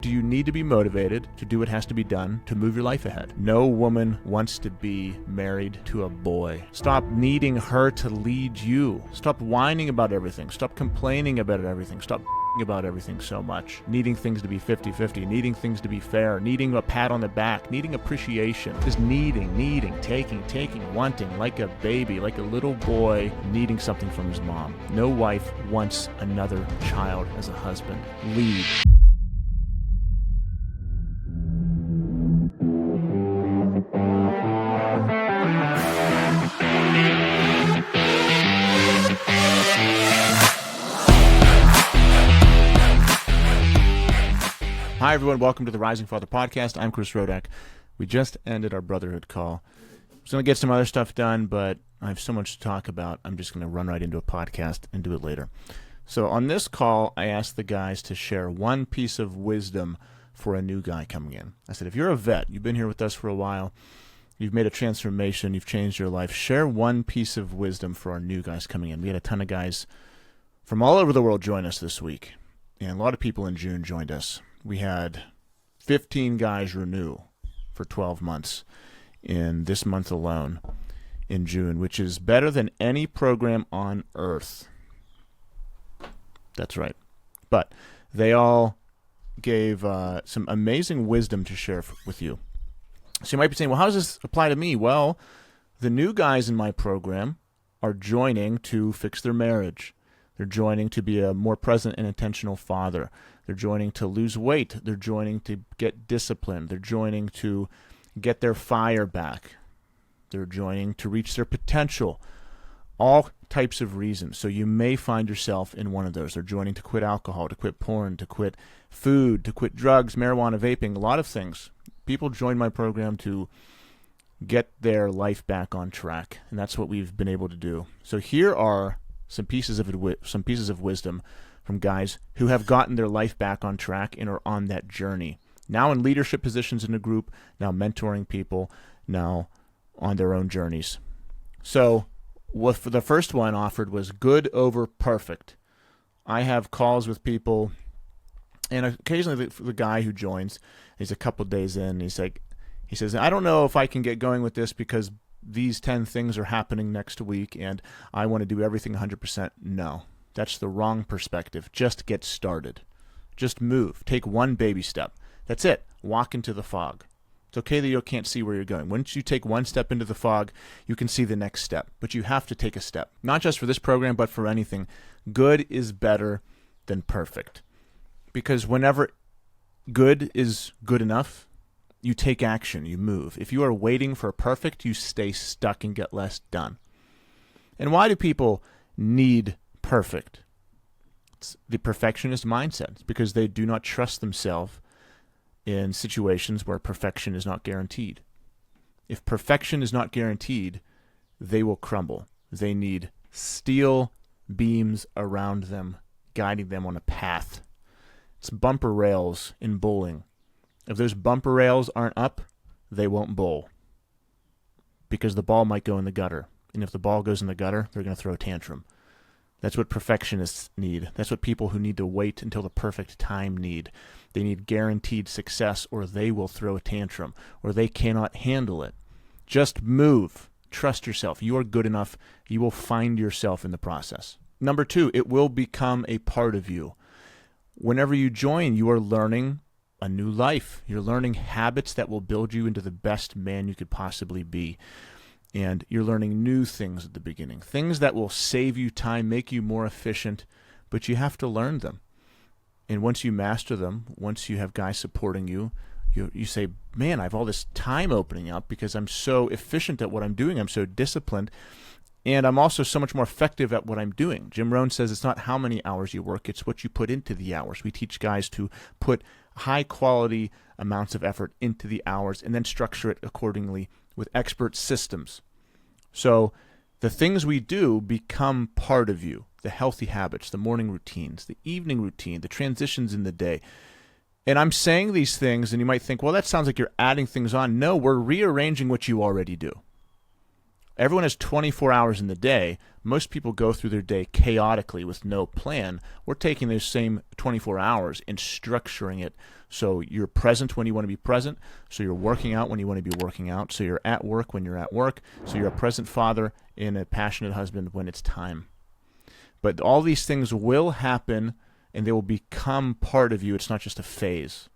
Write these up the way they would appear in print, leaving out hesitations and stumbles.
Do you need to be motivated to do what has to be done to move your life ahead? No woman wants to be married to a boy. Stop needing her to lead you. Stop whining about everything. Stop complaining about everything. Stop about everything so much. Needing things to be 50-50, needing things to be fair, needing a pat on the back, needing appreciation. Just needing, taking, wanting, like a baby, like a little boy needing something from his mom. No wife wants another child as a husband. Lead. Hi, everyone. Welcome to the Rising Father Podcast. I'm Chris Rodack. We just ended our brotherhood call. I was going to get some other stuff done, but I have so much to talk about. I'm just going to run right into a podcast and do it later. So on this call, I asked the guys to share one piece of wisdom for a new guy coming in. I said, if you're a vet, you've been here with us for a while, you've made a transformation, you've changed your life, share one piece of wisdom for our new guys coming in. We had a ton of guys from all over the world join us this week, and a lot of people in June joined us. We had 15 guys renew for 12 months in this month alone in June, which is better than any program on earth. That's right. But they all gave some amazing wisdom to share with you. So you might be saying, well, how does this apply to me? Well, the new guys in my program are joining to fix their marriage. They're joining to be a more present and intentional father. They're joining to lose weight. They're joining to get disciplined. They're joining to get their fire back. They're joining to reach their potential. All types of reasons. So you may find yourself in one of those. They're joining to quit alcohol, to quit porn, to quit food, to quit drugs, marijuana, vaping, a lot of things. People join my program to get their life back on track, and that's what we've been able to do. So here are some pieces of wisdom from guys who have gotten their life back on track and are on that journey. Now in leadership positions in a group, now mentoring people, now on their own journeys. So what the first one offered was good over perfect. I have calls with people, and occasionally the guy who joins, he's a couple days in, he says, I don't know if I can get going with this because these 10 things are happening next week and I want to do everything 100%. No, that's the wrong perspective. Just get started. Just move. Take one baby step. That's it. Walk into the fog. It's okay that you can't see where you're going. Once you take one step into the fog, you can see the next step. But you have to take a step. Not just for this program, but for anything. Good is better than perfect. Because whenever good is good enough, you take action, you move. If you are waiting for perfect, you stay stuck and get less done. And why do people need perfect? It's the perfectionist mindset. It's because they do not trust themselves in situations where perfection is not guaranteed. If perfection is not guaranteed, they will crumble. They need steel beams around them, guiding them on a path. It's bumper rails in bowling. If those bumper rails aren't up, they won't bowl because the ball might go in the gutter. And if the ball goes in the gutter, they're going to throw a tantrum. That's what perfectionists need. That's what people who need to wait until the perfect time need. They need guaranteed success or they will throw a tantrum or they cannot handle it. Just move. Trust yourself. You are good enough. You will find yourself in the process. Number 2, it will become a part of you. Whenever you join, you are learning a new life. You're learning habits that will build you into the best man you could possibly be. And you're learning new things at the beginning, things that will save you time, make you more efficient, but you have to learn them. And once you master them, once you have guys supporting you, you say, man, I have all this time opening up because I'm so efficient at what I'm doing. I'm so disciplined. And I'm also so much more effective at what I'm doing. Jim Rohn says it's not how many hours you work, it's what you put into the hours. We teach guys to put high quality amounts of effort into the hours and then structure it accordingly with expert systems. So the things we do become part of you, the healthy habits, the morning routines, the evening routine, the transitions in the day. And I'm saying these things and you might think, well, that sounds like you're adding things on. No, we're rearranging what you already do. Everyone has 24 hours in the day. Most people go through their day chaotically with no plan. We're taking those same 24 hours and structuring it so you're present when you want to be present, so you're working out when you want to be working out, so you're at work when you're at work, so you're a present father and a passionate husband when it's time. But all these things will happen, and they will become part of you. It's not just a phase.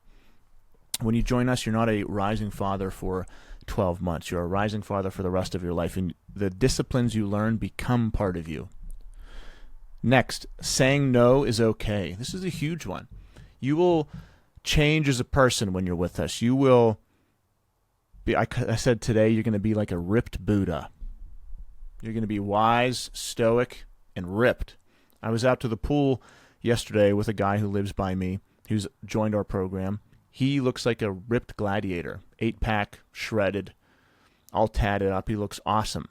When you join us, you're not a rising father for 12 months. You're a rising father for the rest of your life, and the disciplines you learn become part of you. Next, saying no is okay. This is a huge one. You will change as a person when you're with us. You will be, I said today, you're going to be like a ripped Buddha. You're going to be wise, stoic, and ripped. I was out to the pool yesterday with a guy who lives by me who's joined our program. He looks like a ripped gladiator, 8-pack, shredded, all tatted up. He looks awesome.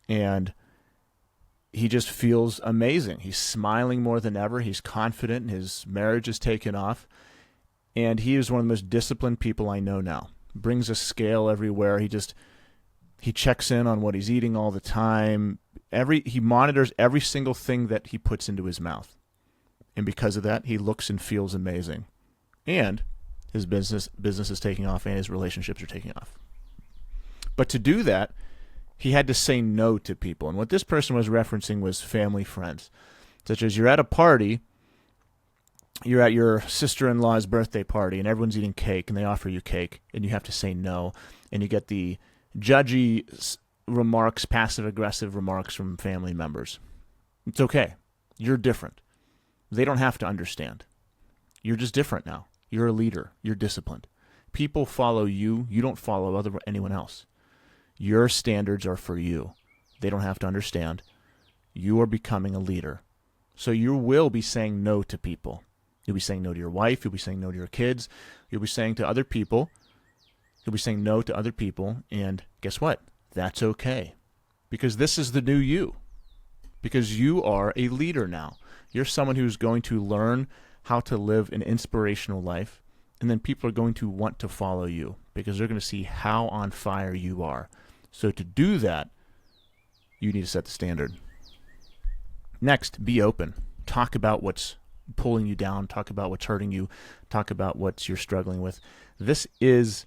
And he just feels amazing. He's smiling more than ever. He's confident. His marriage is taken off. And he is one of the most disciplined people I know now. Brings a scale everywhere. He checks in on what he's eating all the time. He monitors every single thing that he puts into his mouth. And because of that, he looks and feels amazing. And his business is taking off, and his relationships are taking off. But to do that, he had to say no to people. And what this person was referencing was family friends. Such as you're at a party, you're at your sister-in-law's birthday party, and everyone's eating cake, and they offer you cake, and you have to say no. And you get the judgy remarks, passive-aggressive remarks from family members. It's okay. You're different. They don't have to understand. You're just different now. You're a leader. You're disciplined. People follow you. You don't follow anyone else. Your standards are for you. They don't have to understand. You are becoming a leader. So you will be saying no to people. You'll be saying no to your wife. You'll be saying no to your kids. You'll be saying to other people. You'll be saying no to other people. And guess what? That's okay. Because this is the new you. Because you are a leader now. You're someone who's going to learn how to live an inspirational life, and then people are going to want to follow you because they're going to see how on fire you are. So to do that, you need to set the standard. Next, be open. Talk about what's pulling you down. Talk about what's hurting you. Talk about what you're struggling with. This is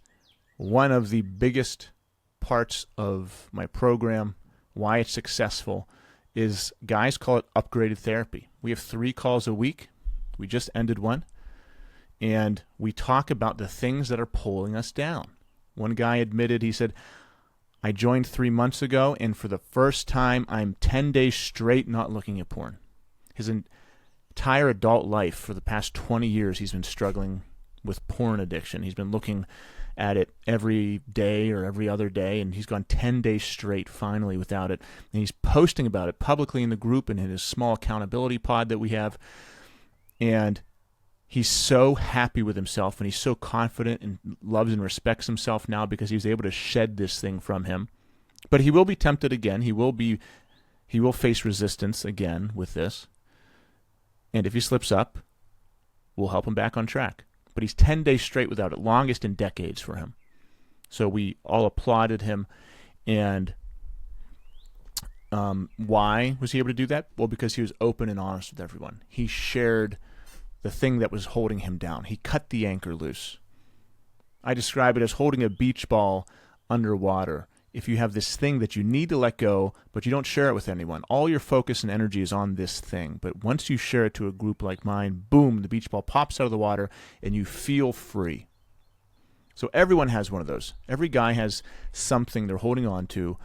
one of the biggest parts of my program, why it's successful, is guys call it upgraded therapy. We have 3 calls a week. We just ended one, and we talk about the things that are pulling us down. One guy admitted, he said, I joined 3 months ago, and for the first time, I'm 10 days straight not looking at porn. His entire adult life, for the past 20 years, he's been struggling with porn addiction. He's been looking at it every day or every other day, and he's gone 10 days straight finally without it. And he's posting about it publicly in the group and in his small accountability pod that we have. And he's so happy with himself, and he's so confident and loves and respects himself now because he was able to shed this thing from him. But he will be tempted again. He will face resistance again with this. And if he slips up, we'll help him back on track. But he's 10 days straight without it, longest in decades for him. So we all applauded him. And why was he able to do that? Well, because he was open and honest with everyone. He shared the thing that was holding him down. He cut the anchor loose. I describe it as holding a beach ball underwater. If you have this thing that you need to let go, but you don't share it with anyone, all your focus and energy is on this thing. But once you share it to a group like mine, boom, the beach ball pops out of the water, and you feel free. So everyone has one of those. Every guy has something they're holding on to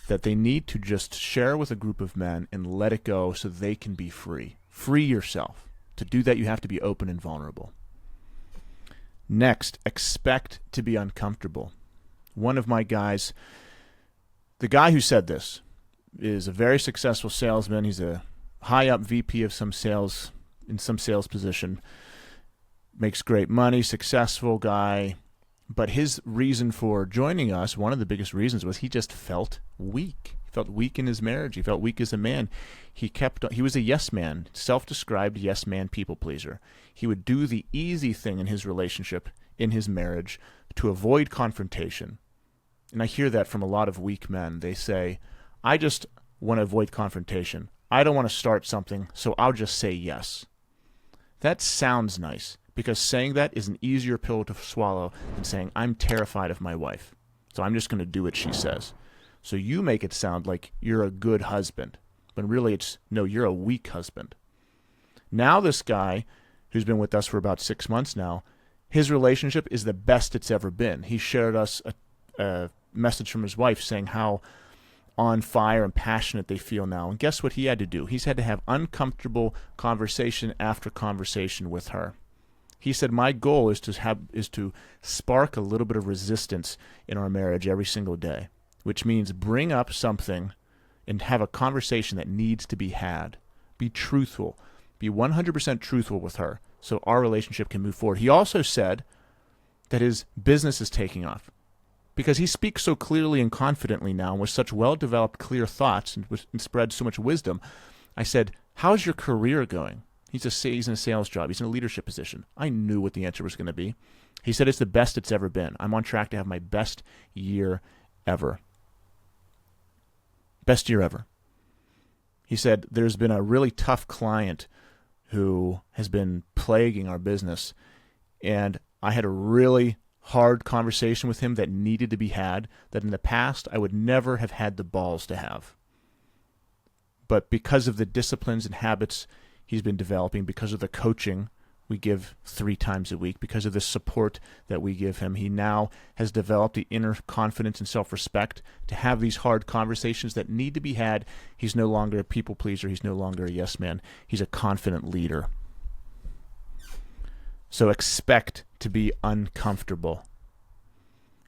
that they need to just share with a group of men and let it go so they can be free. Free yourself. To do that, you have to be open and vulnerable. Next, expect to be uncomfortable. One of my guys, the guy who said this, is a very successful salesman. He's a high-up VP of some sales, in some sales position. Makes great money, successful guy. But his reason for joining us, one of the biggest reasons, was he just felt weak. He felt weak in his marriage. He felt weak as a man. He was a yes man, self-described yes man, people pleaser. He would do the easy thing in his relationship, in his marriage, to avoid confrontation. And I hear that from a lot of weak men. They say, I just want to avoid confrontation. I don't want to start something, so I'll just say yes. That sounds nice, because saying that is an easier pill to swallow than saying, I'm terrified of my wife, so I'm just going to do what she says. So you make it sound like you're a good husband, but really no, you're a weak husband. Now this guy, who's been with us for about 6 months now, his relationship is the best it's ever been. He shared us a message from his wife saying how on fire and passionate they feel now. And guess what he had to do? He's had to have uncomfortable conversation after conversation with her. He said, my goal is to spark a little bit of resistance in our marriage every single day, which means bring up something and have a conversation that needs to be had. Be truthful. Be 100% truthful with her so our relationship can move forward. He also said that his business is taking off because he speaks so clearly and confidently now with such well-developed, clear thoughts and spreads so much wisdom. I said, how's your career going? He's in a sales job. He's in a leadership position. I knew what the answer was going to be. He said, it's the best it's ever been. I'm on track to have my best year ever. Best year ever. He said, there's been a really tough client who has been plaguing our business, and I had a really hard conversation with him that needed to be had, that in the past I would never have had the balls to have. But because of the disciplines and habits he's been developing, because of the coaching we give 3 times a week, because of the support that we give him, he now has developed the inner confidence and self-respect to have these hard conversations that need to be had. He's no longer a people pleaser. He's no longer a yes man. He's a confident leader. So expect to be uncomfortable.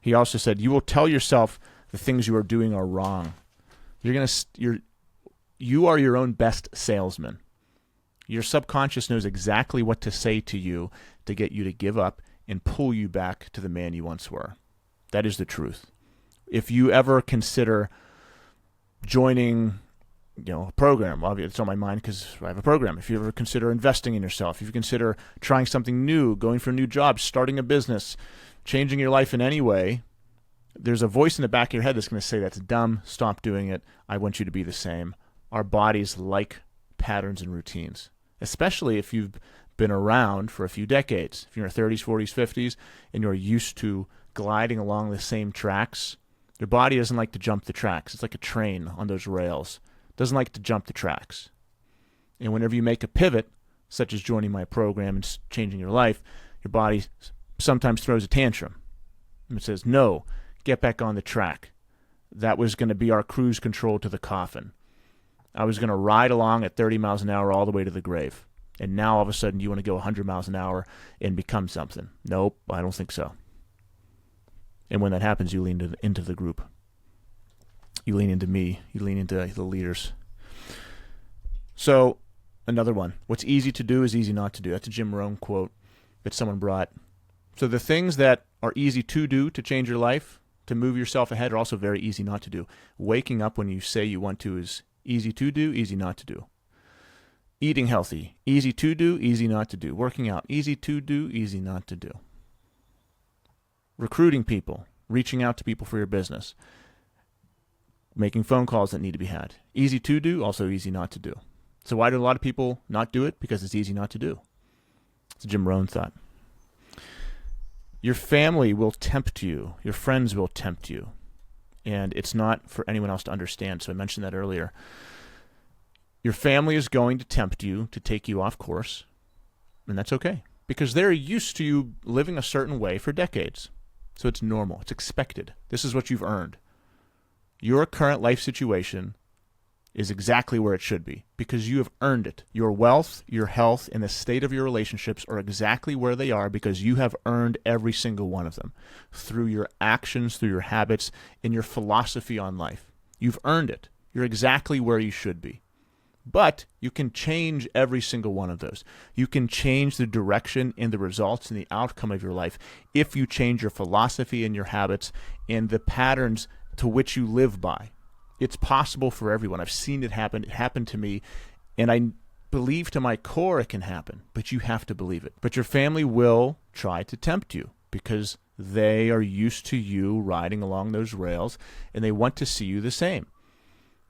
He also said, you will tell yourself the things you are doing are wrong. You are your own best salesman. Your subconscious knows exactly what to say to you to get you to give up and pull you back to the man you once were. That is the truth. If you ever consider joining, a program, well, it's on my mind because I have a program. If you ever consider investing in yourself, if you consider trying something new, going for a new job, starting a business, changing your life in any way, there's a voice in the back of your head that's going to say, that's dumb, stop doing it, I want you to be the same. Our bodies like patterns and routines, especially if you've been around for a few decades. If you're in your 30s, 40s, 50s, and you're used to gliding along the same tracks, your body doesn't like to jump the tracks. It's like a train on those rails. It doesn't like to jump the tracks. And whenever you make a pivot, such as joining my program and changing your life, your body sometimes throws a tantrum. And it says, no, get back on the track. That was going to be our cruise control to the coffin. I was going to ride along at 30 miles an hour all the way to the grave. And now all of a sudden you want to go 100 miles an hour and become something. Nope, I don't think so. And when that happens, you lean into the group. You lean into me. You lean into the leaders. So another one. What's easy to do is easy not to do. That's a Jim Rohn quote that someone brought. So the things that are easy to do to change your life, to move yourself ahead, are also very easy not to do. Waking up when you say you want to is easy to do, easy not to do. Eating healthy, easy to do, easy not to do. Working out, easy to do, easy not to do. Recruiting people, reaching out to people for your business. Making phone calls that need to be had. Easy to do, also easy not to do. So why do a lot of people not do it? Because it's easy not to do. It's a Jim Rohn thought. Your family will tempt you. Your friends will tempt you. And it's not for anyone else to understand. So I mentioned that earlier. Your family is going to tempt you to take you off course. And that's okay. Because they're used to you living a certain way for decades. So it's normal. It's expected. This is what you've earned. Your current life situation is exactly where it should be because you have earned it. Your wealth, your health, and the state of your relationships are exactly where they are because you have earned every single one of them through your actions, through your habits, and your philosophy on life. You've earned it. You're exactly where you should be. But you can change every single one of those. You can change the direction and the results and the outcome of your life if you change your philosophy and your habits and the patterns to which you live by. It's possible for everyone. I've seen it happen. It happened to me, and I believe to my core it can happen, but you have to believe it. But your family will try to tempt you because they are used to you riding along those rails, and they want to see you the same.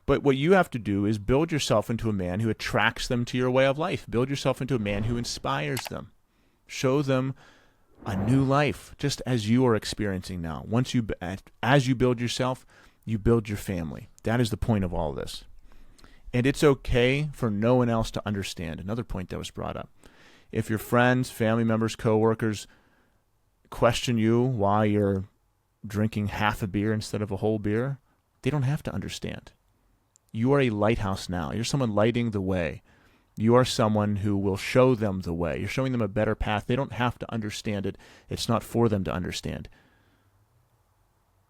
But what you have to do is build yourself into a man who attracts them to your way of life. Build yourself into a man who inspires them. Show them a new life, just as you are experiencing now. As you build yourself, you build your family. That is the point of all this. And it's okay for no one else to understand. Another point that was brought up. If your friends, family members, coworkers question you why you're drinking half a beer instead of a whole beer, they don't have to understand. You are a lighthouse now. You're someone lighting the way. You are someone who will show them the way. You're showing them a better path. They don't have to understand it. It's not for them to understand.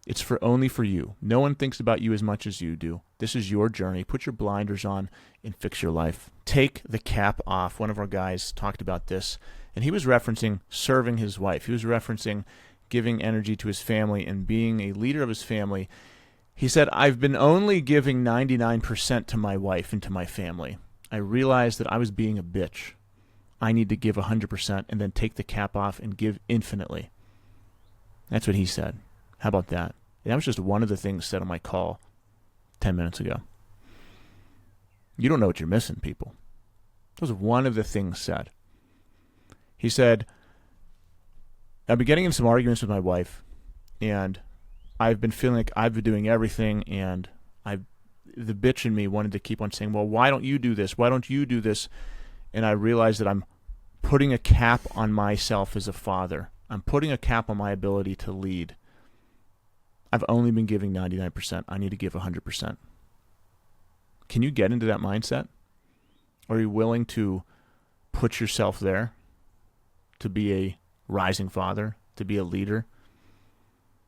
It's only for you. No one thinks about you as much as you do. This is your journey. Put your blinders on and fix your life. Take the cap off. One of our guys talked about this, and he was referencing serving his wife. He was referencing giving energy to his family and being a leader of his family. He said, I've been only giving 99% to my wife and to my family. I realized that I was being a bitch. I need to give 100% and then take the cap off and give infinitely. That's what he said. How about that? That was just one of the things said on my call 10 minutes ago. You don't know what you're missing, people. That was one of the things said. He said, I've been getting in some arguments with my wife, and I've been feeling like I've been doing everything, and the bitch in me wanted to keep on saying, well, why don't you do this? Why don't you do this? And I realized that I'm putting a cap on myself as a father. I'm putting a cap on my ability to lead. I've only been giving 99%. I need to give 100%. Can you get into that mindset? Are you willing to put yourself there to be a rising father, to be a leader?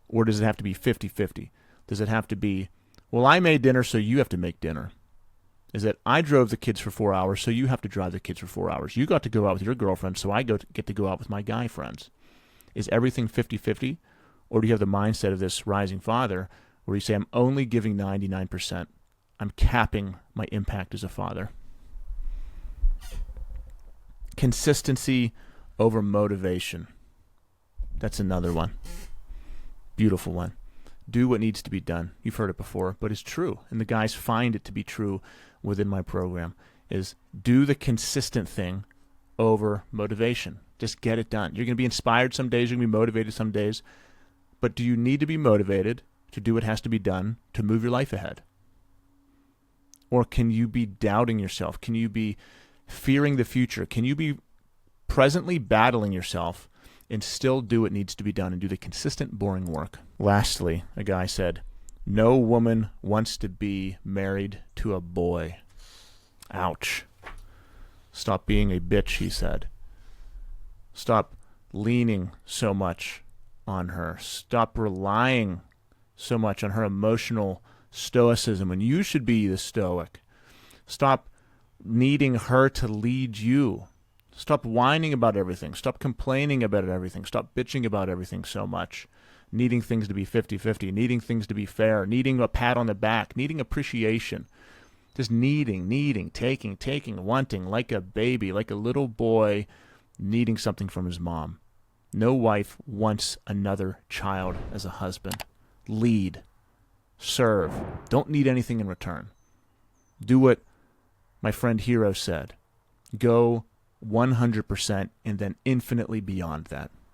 Or does it have to be 50-50? Does it have to be, well, I made dinner, so you have to make dinner? Is it, I drove the kids for 4 hours, so you have to drive the kids for 4 hours? You got to go out with your girlfriend, so I get to go out with my guy friends. Is everything 50-50? Or do you have the mindset of this rising father where you say, I'm only giving 99%. I'm capping my impact as a father. Consistency over motivation. That's another one. Beautiful one. Do what needs to be done. You've heard it before, but it's true. And the guys find it to be true within my program, is do the consistent thing over motivation. Just get it done. You're going to be inspired some days. You're going to be motivated some days. But do you need to be motivated to do what has to be done to move your life ahead? Or can you be doubting yourself? Can you be fearing the future? Can you be presently battling yourself and still do what needs to be done and do the consistent, boring work? Lastly, a guy said, no woman wants to be married to a boy. Ouch. Stop being a bitch, he said. Stop leaning so much on her. Stop relying so much on her emotional stoicism when you should be the stoic. Stop needing her to lead you. Stop whining about everything. Stop complaining about everything. Stop bitching about everything so much. Needing things to be 50-50, needing things to be fair, needing a pat on the back, needing appreciation. Just needing, taking, wanting, like a baby, like a little boy needing something from his mom. No wife wants another child as a husband. Lead. Serve. Don't need anything in return. Do what my friend Hero said. Go 100% and then infinitely beyond that.